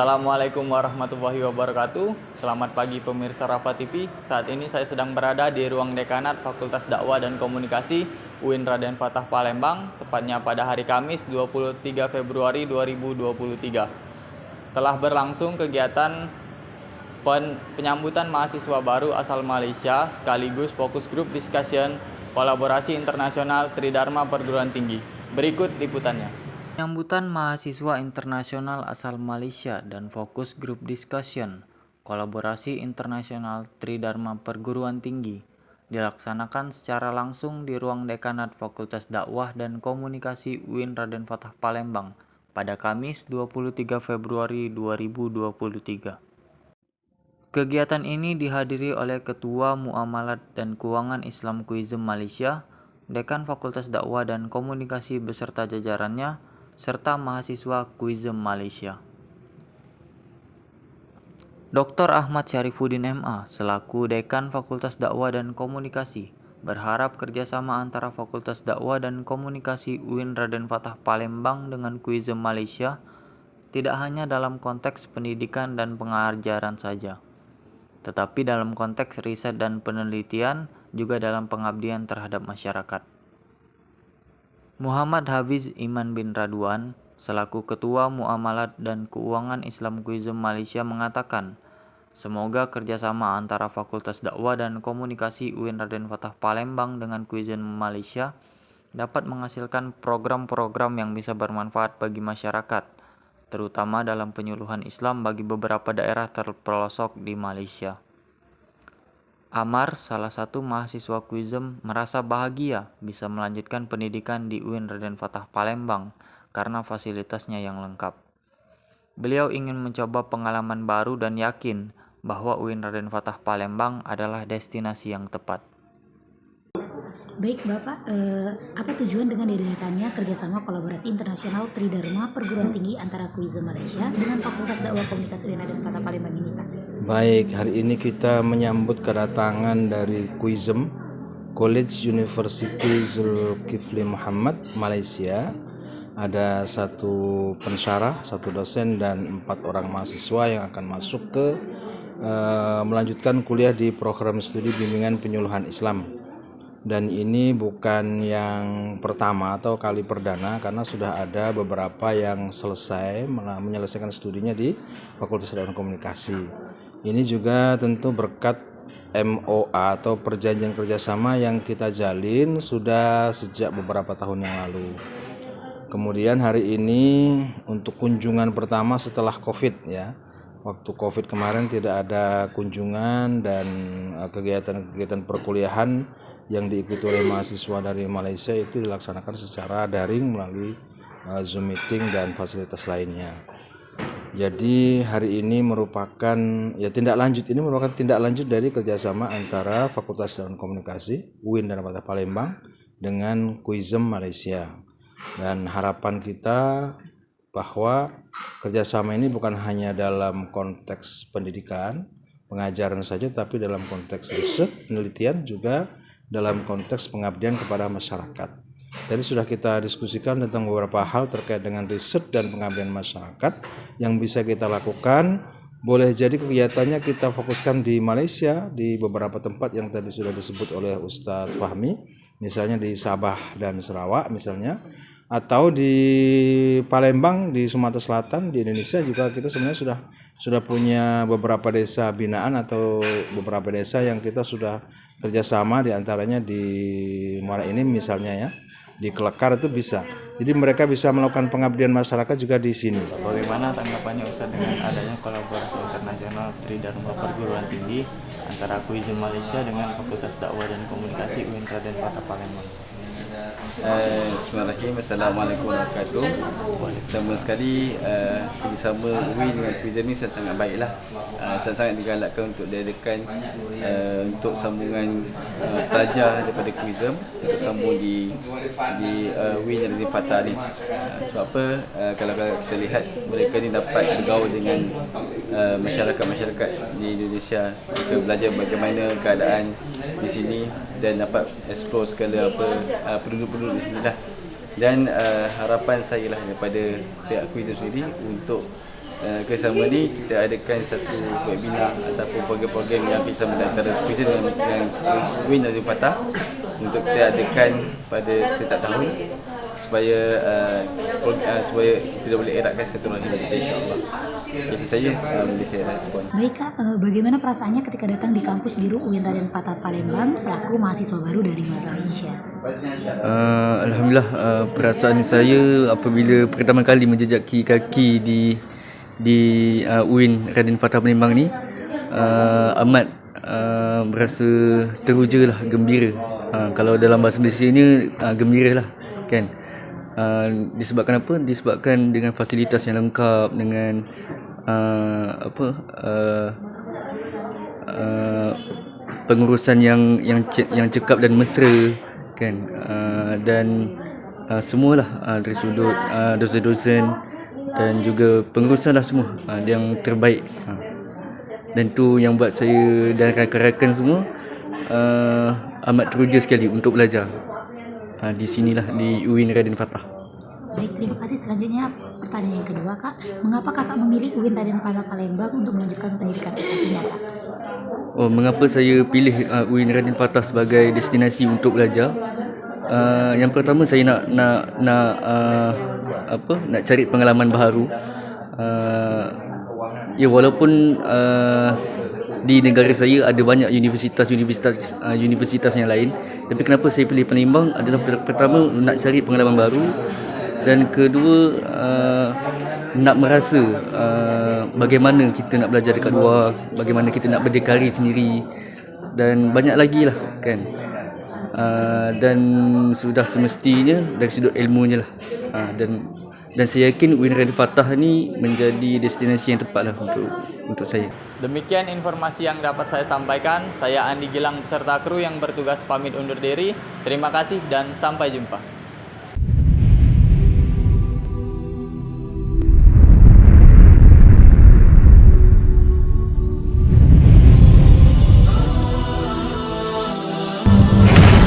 Assalamualaikum warahmatullahi wabarakatuh. Selamat pagi pemirsa Rafa TV. Saat ini saya sedang berada di ruang dekanat Fakultas Dakwah dan Komunikasi UIN Raden Fatah Palembang, tepatnya pada hari Kamis 23 Februari 2023. Telah berlangsung kegiatan penyambutan mahasiswa baru asal Malaysia sekaligus fokus group discussion kolaborasi internasional Tridharma Perguruan Tinggi. Berikut liputannya. Penyambutan mahasiswa internasional asal Malaysia dan fokus group discussion kolaborasi internasional Tridharma Perguruan Tinggi dilaksanakan secara langsung di ruang dekanat Fakultas Dakwah dan Komunikasi UIN Raden Fatah Palembang pada Kamis 23 Februari 2023. Kegiatan ini dihadiri oleh Ketua Muamalat dan Keuangan Islam Kuizem Malaysia, Dekan Fakultas Dakwah dan Komunikasi beserta jajarannya, serta mahasiswa Kuizem Malaysia. Dr. Ahmad Syarifuddin MA selaku Dekan Fakultas Dakwah dan Komunikasi berharap kerjasama antara Fakultas Dakwah dan Komunikasi UIN Raden Fatah Palembang dengan Kuizem Malaysia tidak hanya dalam konteks pendidikan dan pengajaran saja, tetapi dalam konteks riset dan penelitian juga dalam pengabdian terhadap masyarakat. Muhammad Hafiz Iman bin Radwan selaku Ketua Muamalat dan Keuangan Islam Kuizem Malaysia mengatakan, semoga kerjasama antara Fakultas Dakwah dan Komunikasi UIN Raden Fatah Palembang dengan Kuizem Malaysia dapat menghasilkan program-program yang bisa bermanfaat bagi masyarakat, terutama dalam penyuluhan Islam bagi beberapa daerah terpelosok di Malaysia. Amar, salah satu mahasiswa Kuizem, merasa bahagia bisa melanjutkan pendidikan di UIN Raden Fatah Palembang karena fasilitasnya yang lengkap. Beliau ingin mencoba pengalaman baru dan yakin bahwa UIN Raden Fatah Palembang adalah destinasi yang tepat. Baik Bapak, apa tujuan dengan diadakannya kerjasama kolaborasi internasional Tridharma Perguruan Tinggi antara Kuizem Malaysia dengan Fakultas Dakwah Komunikasi UIN Raden Fatah Palembang ini Pak? Baik, hari ini kita menyambut kedatangan dari Kuizem College University Zulkifli Muhammad Malaysia. Ada satu pensyarah, satu dosen dan 4 orang mahasiswa yang akan masuk ke melanjutkan kuliah di program studi bimbingan penyuluhan Islam. Dan ini bukan yang pertama atau kali perdana karena sudah ada beberapa yang selesai menyelesaikan studinya di Fakultas Dakwah dan Komunikasi. Ini juga tentu berkat MOA atau perjanjian kerjasama yang kita jalin sudah sejak beberapa tahun yang lalu. Kemudian hari ini untuk kunjungan pertama setelah COVID ya. Waktu COVID kemarin tidak ada kunjungan dan kegiatan-kegiatan perkuliahan yang diikuti oleh mahasiswa dari Malaysia itu dilaksanakan secara daring melalui Zoom meeting dan fasilitas lainnya. Jadi hari ini merupakan tindak lanjut dari kerjasama antara Fakultas Dakwah dan Komunikasi UIN Raden Fatah Palembang dengan Kuizem Malaysia. Dan harapan kita bahwa kerjasama ini bukan hanya dalam konteks pendidikan, pengajaran saja, tapi dalam konteks riset, penelitian juga dalam konteks pengabdian kepada masyarakat. Tadi sudah kita diskusikan tentang beberapa hal terkait dengan riset dan pengabdian masyarakat yang bisa kita lakukan. Boleh jadi kegiatannya kita fokuskan di Malaysia, di beberapa tempat yang tadi sudah disebut oleh Ustadz Fahmi, misalnya di Sabah dan Sarawak misalnya, atau di Palembang di Sumatera Selatan di Indonesia juga kita sebenarnya sudah punya beberapa desa binaan atau beberapa desa yang kita sudah kerjasama, diantaranya di Muara ini misalnya ya, di Kelekar itu bisa. Jadi mereka bisa melakukan pengabdian masyarakat juga di sini. Bagaimana tanggapannya Ustaz dengan adanya kolaborasi internasional Tridharma Perguruan Tinggi antara Kuizem Malaysia dengan Fakultas Dakwah dan Komunikasi UIN Raden Fatah Palembang? Bismillahirrahmanirrahim. Assalamualaikum warahmatullahi wabarakatuh. Sama sekali kerjasama UIN dengan Kuizem ini sangat baiklah. Sangat digalakkan untuk diadakan untuk sambungan pelajar daripada Kuizem untuk sambung di UIN Raden Fatah ni. Sebab apa? Kalau kita lihat mereka ni dapat bergaul dengan masyarakat-masyarakat di Indonesia, mereka belajar bagaimana keadaan di sini dan dapat explore segala penduduk-penduduk di sini lah. Dan harapan saya lah daripada pihak Kuizem sendiri untuk kerjasama ni kita adakan satu webinar ataupun program-program yang kerjasama antara Quizem dengan UIN Radin Fatah untuk kita adakan pada setiap tahun supaya supaya kita boleh eratkan silaturahmi kita, insya-Allah. Itu saja boleh saya respon. Baik Kak, bagaimana perasaannya ketika datang di kampus biru UIN Raden Fatah Palembang selaku mahasiswa baru dari Malaysia? Alhamdulillah, perasaan saya apabila pertama kali menjejaki kaki di UIN Raden Fatah Palembang ni amat berasa teruja lah, gembira. Kalau dalam bahasa Malaysia ni gembira lah kan. Disebabkan apa? Disebabkan dengan fasilitas yang lengkap, dengan pengurusan yang cekap dan mesra kan, dan semualah dari sudut dosen-dosen dan juga pengurusan lah semua yang terbaik, dan tu yang buat saya dan rakan-rakan semua amat teruja sekali untuk belajar di sinilah, di UIN Raden Fatah. Baik, terima kasih. Selanjutnya pertanyaan yang kedua Kak, mengapa Kakak memilih UIN Raden Fatah Palembang untuk melanjutkan pendidikan S1-nya Kak? Mengapa saya pilih UIN Raden Fatah sebagai destinasi untuk belajar? Yang pertama, saya nak cari pengalaman baru. Ya, walaupun di negara saya ada banyak universitas yang lain, tapi kenapa saya pilih Palembang adalah pertama nak cari pengalaman baru, dan kedua nak merasa bagaimana kita nak belajar dekat luar, bagaimana kita nak berdikari sendiri, dan banyak lagi lah kan. Dan sudah semestinya dari sudut ilmunya lah, dan saya yakin UIN Raden Fatah ni menjadi destinasi yang tepat lah untuk saya. Demikian informasi yang dapat saya sampaikan. Saya Andi Gilang beserta kru yang bertugas pamit undur diri. Terima kasih dan sampai jumpa.